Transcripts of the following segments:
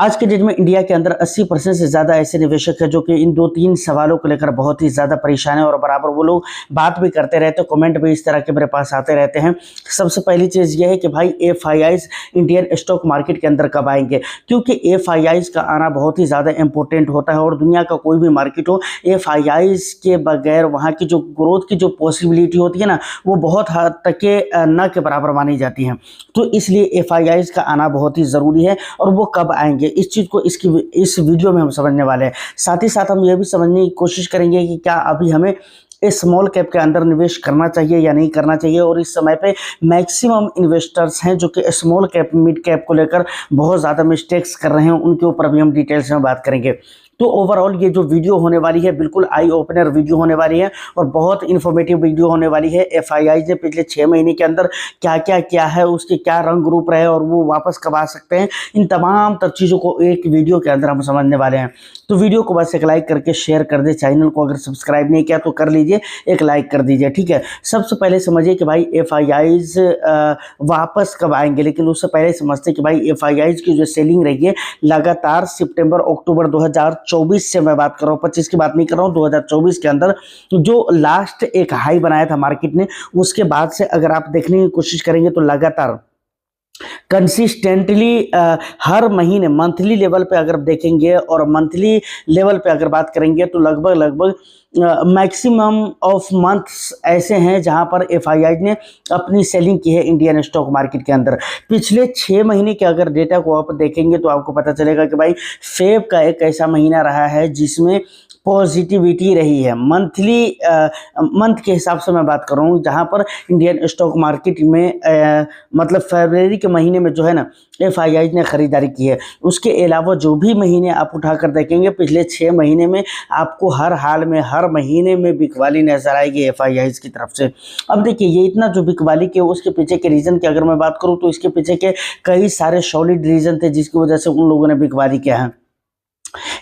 आज के डेट में इंडिया के अंदर 80% से ज़्यादा ऐसे निवेशक हैं जो कि इन 2-3 सवालों को लेकर बहुत ही ज़्यादा परेशान है और बराबर वो लोग बात भी करते रहते हैं, कमेंट भी इस तरह के मेरे पास आते रहते हैं। सबसे पहली चीज़ ये है कि भाई एफआईआईज़ इंडियन स्टॉक मार्केट के अंदर कब आएंगे, क्योंकि एफआईआईज़ का आना बहुत ही ज़्यादा इंपॉर्टेंट होता है और दुनिया का कोई भी मार्केट हो, एफआईआईज़ के बगैर वहाँ की जो ग्रोथ की जो पॉसिबिलिटी होती है ना, वो बहुत हद तक के न के बराबर मानी जाती हैं। तो इसलिए एफआईआईज़ का आना बहुत ही ज़रूरी है और वो कब आएंगे इस चीज़ को इस वीडियो में हम समझने वाले हैं। साथ ही साथ हम ये भी समझने की कोशिश करेंगे कि क्या अभी हमें स्मॉल कैप के अंदर निवेश करना चाहिए या नहीं करना चाहिए, और इस समय पे मैक्सिमम इन्वेस्टर्स हैं जो कि स्मॉल कैप मिड कैप को लेकर बहुत ज़्यादा मिस्टेक्स कर रहे हैं, उनके ऊपर भी हम डिटेल्स में बात करेंगे। तो ओवरऑल ये जो वीडियो होने वाली है बिल्कुल आई ओपनर वीडियो होने वाली है और बहुत इन्फॉर्मेटिव वीडियो होने वाली है। एफआईआई ने पिछले 6 महीने के अंदर क्या क्या किया है, उसके क्या रंग रूप रहे और वो वापस कब आ सकते हैं, इन तमाम तर चीज़ों को एक वीडियो के अंदर हम समझने वाले हैं। तो वीडियो को बस एक लाइक करके शेयर कर दे, चैनल को अगर सब्सक्राइब नहीं किया तो कर लीजिए, एक लाइक कर दीजिए, ठीक है। सबसे पहले समझिए कि भाई एफआईआईज़ वापस कब आएंगे, लेकिन उससे पहले समझते कि भाई एफआईआईज़ की जो सेलिंग रही है लगातार सितंबर अक्टूबर 2024 से मैं बात कर रहा हूँ, 25 की बात नहीं कर रहा हूँ, 2024 के अंदर जो लास्ट एक हाई बनाया था मार्केट ने, उसके बाद से अगर आप देखने की कोशिश करेंगे तो लगातार कंसिस्टेंटली हर महीने मंथली लेवल पे अगर देखेंगे और मंथली लेवल पे अगर बात करेंगे तो लगभग मैक्सिमम ऑफ मंथ्स ऐसे हैं जहां पर एफआईआई ने अपनी सेलिंग की है इंडियन स्टॉक मार्केट के अंदर। पिछले 6 महीने के अगर डेटा को आप देखेंगे तो आपको पता चलेगा कि भाई फेब का एक ऐसा महीना रहा है जिसमें पॉजिटिविटी रही है। मंथ के हिसाब से मैं बात कर रहा हूँ, जहाँ पर इंडियन स्टॉक मार्केट में मतलब फरवरी के महीने में जो है ना एफआईआई ने ख़रीदारी की है। उसके अलावा जो भी महीने आप उठाकर देखेंगे पिछले 6 महीने में आपको हर हाल में हर महीने में बिकवाली नजर आएगी एफआईआई की तरफ से। अब देखिए ये इतना जो बिकवाली के उसके पीछे के रीज़न की अगर मैं बात करूँ तो इसके पीछे के कई सारे सॉलिड रीज़न थे जिसकी वजह से उन लोगों ने बिकवाली किया है।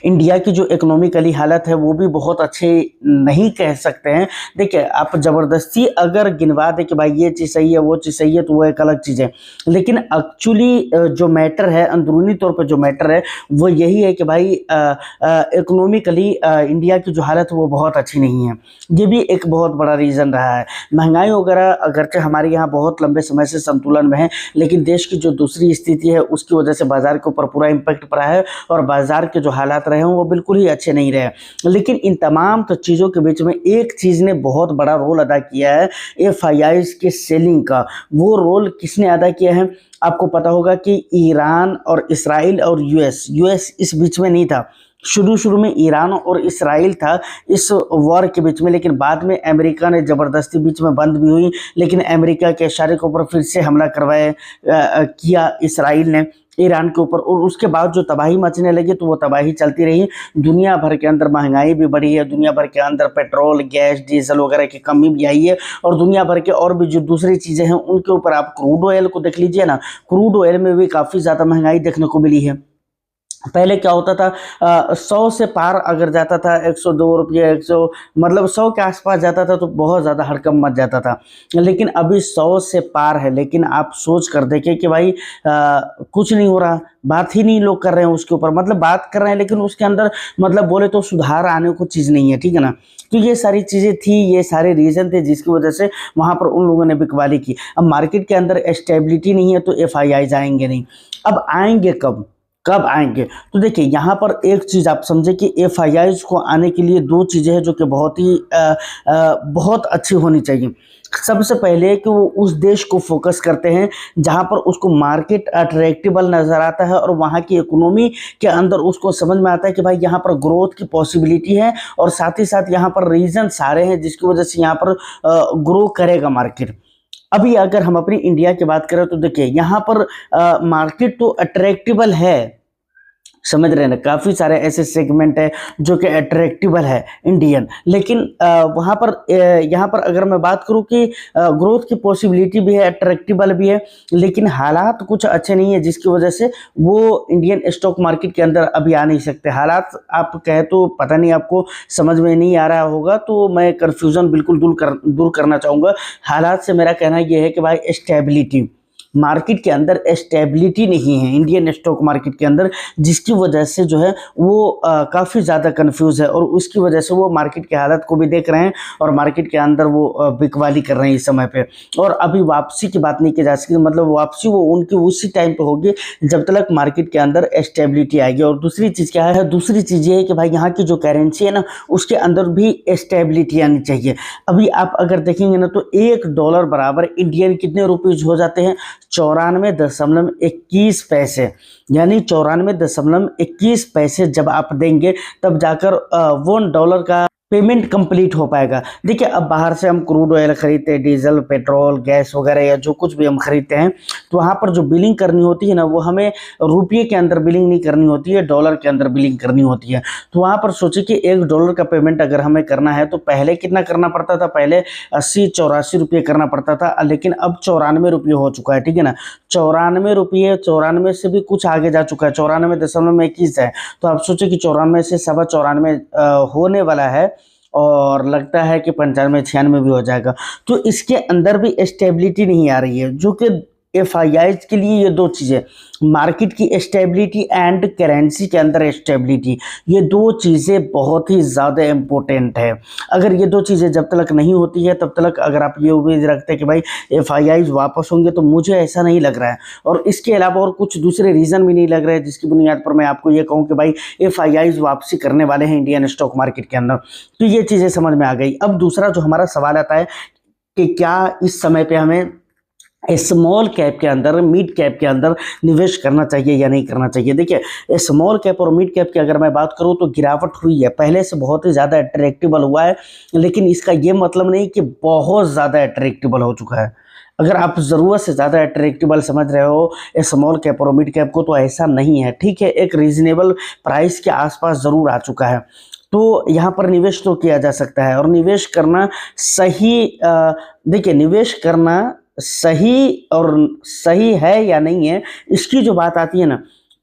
इंडिया की जो इकोनॉमिकली हालत है वो भी बहुत अच्छे नहीं कह सकते हैं। देखिए आप ज़बरदस्ती अगर गिनवा दे कि भाई ये चीज़ सही है वो चीज़ सही है तो वो एक अलग चीज़ है, लेकिन एक्चुअली जो मैटर है अंदरूनी तौर पे जो मैटर है वो यही है कि भाई इकोनॉमिकली इंडिया की जो हालत है वो बहुत अच्छी नहीं है। ये भी एक बहुत बड़ा रीज़न रहा है। महंगाई वगैरह अगरचे हमारे यहाँ बहुत लंबे समय से संतुलन में है, लेकिन देश की जो दूसरी स्थिति है उसकी वजह से बाज़ार के ऊपर पूरा इम्पैक्ट पड़ा है और बाज़ार के जो हालात रहे हैं वो बिल्कुल ही अच्छे नहीं रहे। लेकिन इन तमाम तो चीज़ों के बीच में एक चीज़ ने बहुत बड़ा रोल अदा किया है एफआईआई के सेलिंग का। वो रोल किसने अदा किया है आपको पता होगा कि ईरान और इसराइल और यूएस इस बीच में नहीं था। शुरू में ईरान और इसराइल था इस वॉर के बीच में, लेकिन बाद में अमेरिका ने ज़बरदस्ती बीच में बंद भी हुई, लेकिन अमेरिका के इशारे के ऊपर फिर से हमला किया इसराइल ने ईरान के ऊपर, और उसके बाद जो तबाही मचने लगी तो वो तबाही चलती रही। दुनिया भर के अंदर महंगाई भी बढ़ी है, दुनिया भर के अंदर पेट्रोल गैस डीजल वगैरह की कमी भी आई है, और दुनिया भर के और भी जो दूसरी चीज़ें हैं उनके ऊपर आप क्रूड ऑयल को देख लीजिए ना, क्रूड ऑयल में भी काफ़ी ज़्यादा महंगाई देखने को मिली है। पहले क्या होता था 100 से पार अगर जाता था 102 रुपये 100 मतलब 100 के आसपास जाता था तो बहुत ज़्यादा हड़कंप मच जाता था, लेकिन अभी 100 से पार है। लेकिन आप सोच कर देखें कि भाई कुछ नहीं हो रहा, बात ही नहीं लोग कर रहे हैं उसके ऊपर, मतलब बात कर रहे हैं लेकिन उसके अंदर मतलब बोले तो सुधार आने को चीज़ नहीं है, ठीक है ना। तो ये सारी चीज़ें थी, ये सारे रीज़न थे जिसकी वजह से वहाँ पर उन लोगों ने बिकवाली की। अब मार्केट के अंदर स्टेबिलिटी नहीं है तो एफआईआई आएंगे नहीं। अब आएंगे कब आएंगे तो देखिए यहाँ पर एक चीज़ आप समझे कि एफआईआईज़ को आने के लिए 2 चीज़ें हैं जो कि बहुत अच्छी होनी चाहिए। सबसे पहले कि वो उस देश को फोकस करते हैं जहाँ पर उसको मार्केट अट्रैक्टिबल नज़र आता है और वहाँ की इकोनॉमी के अंदर उसको समझ में आता है कि भाई यहाँ पर ग्रोथ की पॉसिबिलिटी है, और साथ ही साथ यहाँ पर रीज़न सारे हैं जिसकी वजह से यहाँ पर ग्रो करेगा मार्केट। अभी अगर हम अपनी इंडिया की बात करें तो देखिए यहाँ पर मार्केट तो अट्रैक्टिबल है, समझ रहे हैं ना, काफ़ी सारे ऐसे सेगमेंट है जो कि अट्रैक्टिबल है इंडियन, लेकिन वहाँ पर यहाँ पर अगर मैं बात करूँ कि ग्रोथ की पॉसिबिलिटी भी है अट्रैक्टिबल भी है, लेकिन हालात कुछ अच्छे नहीं है जिसकी वजह से वो इंडियन स्टॉक मार्केट के अंदर अभी आ नहीं सकते। हालात आप कहें तो पता नहीं आपको समझ में नहीं आ रहा होगा तो मैं कन्फ्यूज़न बिल्कुल दूर करना चाहूँगा। हालात से मेरा कहना यह है कि भाई स्टेबिलिटी मार्केट के अंदर स्टेबिलिटी नहीं है इंडियन स्टॉक मार्केट के अंदर, जिसकी वजह से जो है वो काफ़ी ज़्यादा कंफ्यूज है और उसकी वजह से वो मार्केट की हालत को भी देख रहे हैं और मार्केट के अंदर वो बिकवाली कर रहे हैं इस समय पे। और अभी वापसी की बात नहीं की जा सकती, मतलब वापसी वो उनकी उसी टाइम पे होगी जब तक मार्केट के अंदर स्टेबिलिटी आएगी। और दूसरी चीज़ क्या है, दूसरी चीज़ ये है कि भाई यहाँ की जो करेंसी है ना उसके अंदर भी स्टेबिलिटी आनी चाहिए। अभी आप अगर देखेंगे ना तो $1 बराबर इंडियन कितने रुपीज़ हो जाते हैं, 94.21 यानी 94.21 जब आप देंगे तब जाकर $1 का पेमेंट कंप्लीट हो पाएगा। देखिए अब बाहर से हम क्रूड ऑयल खरीदते हैं, डीजल पेट्रोल गैस वगैरह या जो कुछ भी हम खरीदते हैं, तो वहाँ पर जो बिलिंग करनी होती है ना वो हमें रुपये के अंदर बिलिंग नहीं करनी होती है, डॉलर के अंदर बिलिंग करनी होती है। तो वहाँ पर सोचिए कि $1 का पेमेंट अगर हमें करना है तो पहले कितना करना पड़ता था, पहले 80-84 रुपये करना पड़ता था, लेकिन अब 94 रुपये हो चुका है। ठीक है ना, 94 रुपये, 94 से भी कुछ आगे जा चुका है, 94.21 है। तो आप सोचिए कि 94 से 94.95 होने वाला है और लगता है कि 95-96 भी हो जाएगा। तो इसके अंदर भी स्टेबिलिटी नहीं आ रही है, जो कि एफआईआईज के लिए ये दो चीज़ें, मार्केट की स्टेबिलिटी एंड करेंसी के अंदर स्टेबिलिटी, ये दो चीज़ें बहुत ही ज़्यादा इम्पोर्टेंट है। अगर ये दो चीज़ें जब तक नहीं होती है तब तक अगर आप ये उम्मीद रखते हैं कि भाई एफआईआईज वापस होंगे, तो मुझे ऐसा नहीं लग रहा है। और इसके अलावा और कुछ दूसरे रीज़न भी नहीं लग रहे हैं जिसकी बुनियाद पर मैं आपको ये कहूँ कि भाई एफआईआईज वापसी करने वाले हैं इंडियन स्टॉक मार्केट के अंदर। तो ये चीज़ें समझ में आ गई। अब दूसरा जो हमारा सवाल आता है कि क्या इस समय पे हमें स्मॉल कैप के अंदर, मिड कैप के अंदर निवेश करना चाहिए या नहीं करना चाहिए। देखिए स्मॉल कैप और मिड कैप की अगर मैं बात करूं तो गिरावट हुई है, पहले से बहुत ही ज़्यादा अट्रैक्टिबल हुआ है, लेकिन इसका ये मतलब नहीं कि बहुत ज़्यादा अट्रैक्टिबल हो चुका है। अगर आप ज़रूरत से ज़्यादा अट्रैक्टिबल समझ रहे हो स्मॉल कैप और मिड कैप को, तो ऐसा नहीं है। ठीक है, एक रीजनेबल प्राइस के आसपास ज़रूर आ चुका है, तो यहाँ पर निवेश तो किया जा सकता है। और निवेश करना सही, देखिए निवेश करना सही और सही है या नहीं है, इसकी जो बात आती है ना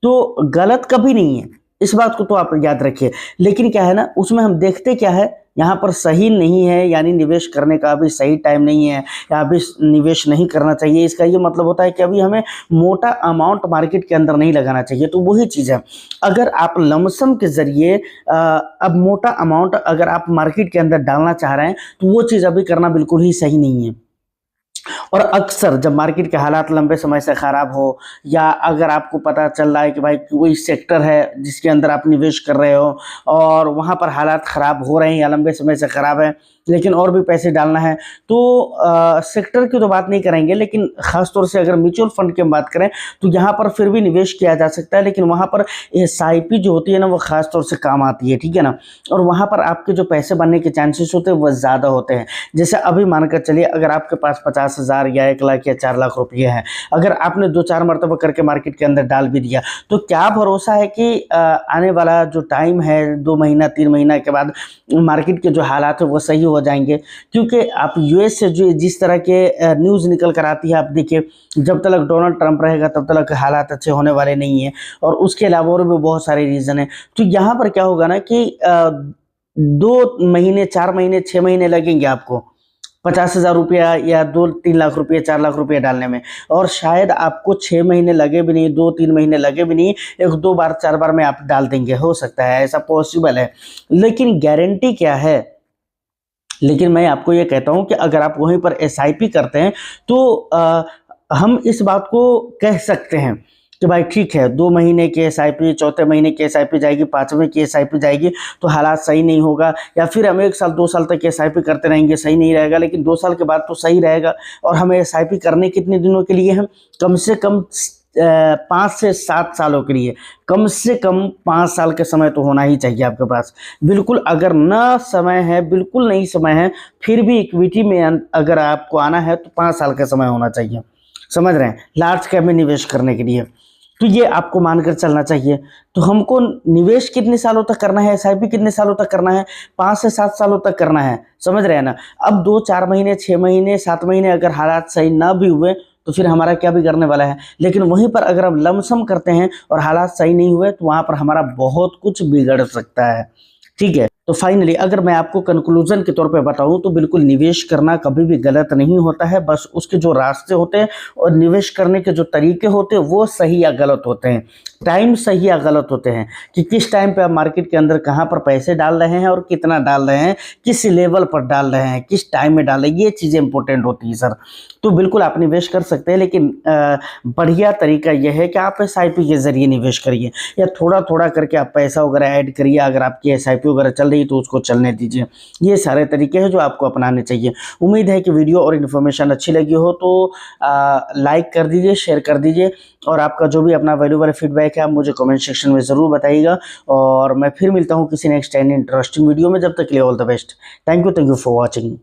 तो गलत कभी नहीं है, इस बात को तो आप याद रखिए। लेकिन क्या है ना, उसमें हम देखते क्या है, यहाँ पर सही नहीं है यानी निवेश करने का अभी सही टाइम नहीं है या अभी निवेश नहीं करना चाहिए, इसका ये मतलब होता है कि अभी हमें मोटा अमाउंट मार्केट के अंदर नहीं लगाना चाहिए। तो वही चीज़ है, अगर आप लमसम के ज़रिए अब मोटा अमाउंट अगर आप मार्केट के अंदर डालना चाह रहे हैं तो वो चीज़ अभी करना बिल्कुल ही सही नहीं है। और अक्सर जब मार्केट के हालात लंबे समय से ख़राब हो, या अगर आपको पता चल रहा है कि भाई कोई सेक्टर है जिसके अंदर आप निवेश कर रहे हो और वहाँ पर हालात ख़राब हो रहे हैं या लंबे समय से ख़राब है लेकिन और भी पैसे डालना है, तो सेक्टर की तो बात नहीं करेंगे, लेकिन ख़ास तौर से अगर म्यूचुअल फंड की हम बात करें तो यहाँ पर फिर भी निवेश किया जा सकता है, लेकिन वहाँ पर एसआईपी जो होती है ना वो ख़ास तौर से काम आती है। ठीक है ना, और वहाँ पर आपके जो पैसे बनने के चांसेस होते हैं वो ज़्यादा होते हैं। जैसे अभी मानकर चलिए अगर आपके पास 50,000 या 1 लाख या 4 लाख रुपये हैं, अगर आपने 2-4 मरतबा करके मार्केट के अंदर डाल भी दिया, तो क्या भरोसा है कि आने वाला जो टाइम है 2 महीना 3 महीना के बाद मार्केट के जो हालात है वो सही हो जाएंगे। क्योंकि आप यूएस से जो जिस तरह के न्यूज़ निकल कर आती है, आप देखिए जब तक डोनाल्ड ट्रंप रहेगा तब तक हालात अच्छे होने वाले नहीं हैं, और उसके अलावा और भी बहुत सारे रीज़न हैं। तो यहाँ पर क्या होगा ना कि 2 महीने 4 महीने 6 महीने लगेंगे आपको 50,000 रुपया या 2-3 लाख रुपये 4 लाख रुपये डालने में, और शायद आपको 6 महीने लगे भी नहीं, 2-3 महीने लगे भी नहीं, 1-2 बार 4 बार में आप डाल देंगे, हो सकता है ऐसा पॉसिबल है। लेकिन गारंटी क्या है, लेकिन मैं आपको ये कहता हूँ कि अगर आप वहीं पर एसआईपी करते हैं तो हम इस बात को कह सकते हैं कि भाई ठीक है 2 महीने की एसआईपी, चौथे महीने की एसआईपी जाएगी, 5वें की एसआईपी जाएगी तो हालात सही नहीं होगा, या फिर हम 1 साल 2 साल तक एसआईपी करते रहेंगे सही नहीं रहेगा, लेकिन 2 साल के बाद तो सही रहेगा। और हमें एसआईपी करने कितने दिनों के लिए हैं, कम से कम 5 से 7 सालों के लिए, कम से कम 5 साल का समय तो होना ही चाहिए आपके पास। बिल्कुल अगर ना समय है, बिल्कुल नहीं समय है, फिर भी इक्विटी में अगर आपको आना है तो 5 साल का समय होना चाहिए, समझ रहे हैं, लार्ज कैप में निवेश करने के लिए। तो ये आपको मानकर चलना चाहिए। तो हमको निवेश कितने सालों तक करना है, एसआईपी कितने सालों तक करना है, 5 से 7 सालों तक करना है, समझ रहे हैं ना। अब 2-4 महीने 6 महीने 7 महीने अगर हालात सही ना भी हुए तो फिर हमारा क्या बिगड़ने वाला है। लेकिन वहीं पर अगर हम लमसम करते हैं और हालात सही नहीं हुए तो वहाँ पर हमारा बहुत कुछ बिगड़ सकता है। ठीक है। तो फाइनली अगर मैं आपको कंक्लूजन के तौर पे बताऊं तो बिल्कुल निवेश करना कभी भी गलत नहीं होता है, बस उसके जो रास्ते होते हैं और निवेश करने के जो तरीके होते हैं वो सही या गलत होते हैं, टाइम सही या गलत होते हैं कि किस टाइम पे आप मार्केट के अंदर कहाँ पर पैसे डाल रहे हैं और कितना डाल रहे हैं, किस लेवल पर डाल रहे हैं, किस टाइम में डाल रहे हैं, ये चीज़ें इंपॉर्टेंट होती है सर। तो बिल्कुल आप निवेश कर सकते हैं, लेकिन बढ़िया तरीका यह है कि आप एसआईपी के जरिए निवेश करिए या थोड़ा थोड़ा करके आप पैसा वगैरह ऐड करिए। अगर आपकी एसआईपी वगैरह चल रही है तो उसको चलने दीजिए। ये सारे तरीके हैं जो आपको अपनाने चाहिए। उम्मीद है कि वीडियो और इन्फॉर्मेशन अच्छी लगी हो तो लाइक कर दीजिए, शेयर कर दीजिए, और आपका जो भी अपना वैल्यूएबल फीडबैक है आप मुझे कमेंट सेक्शन में ज़रूर बताइएगा। और मैं फिर मिलता हूँ किसी नेक्स्ट एंड इंटरेस्टिंग वीडियो में। जब तक के लिए all the best. Thank you for watching.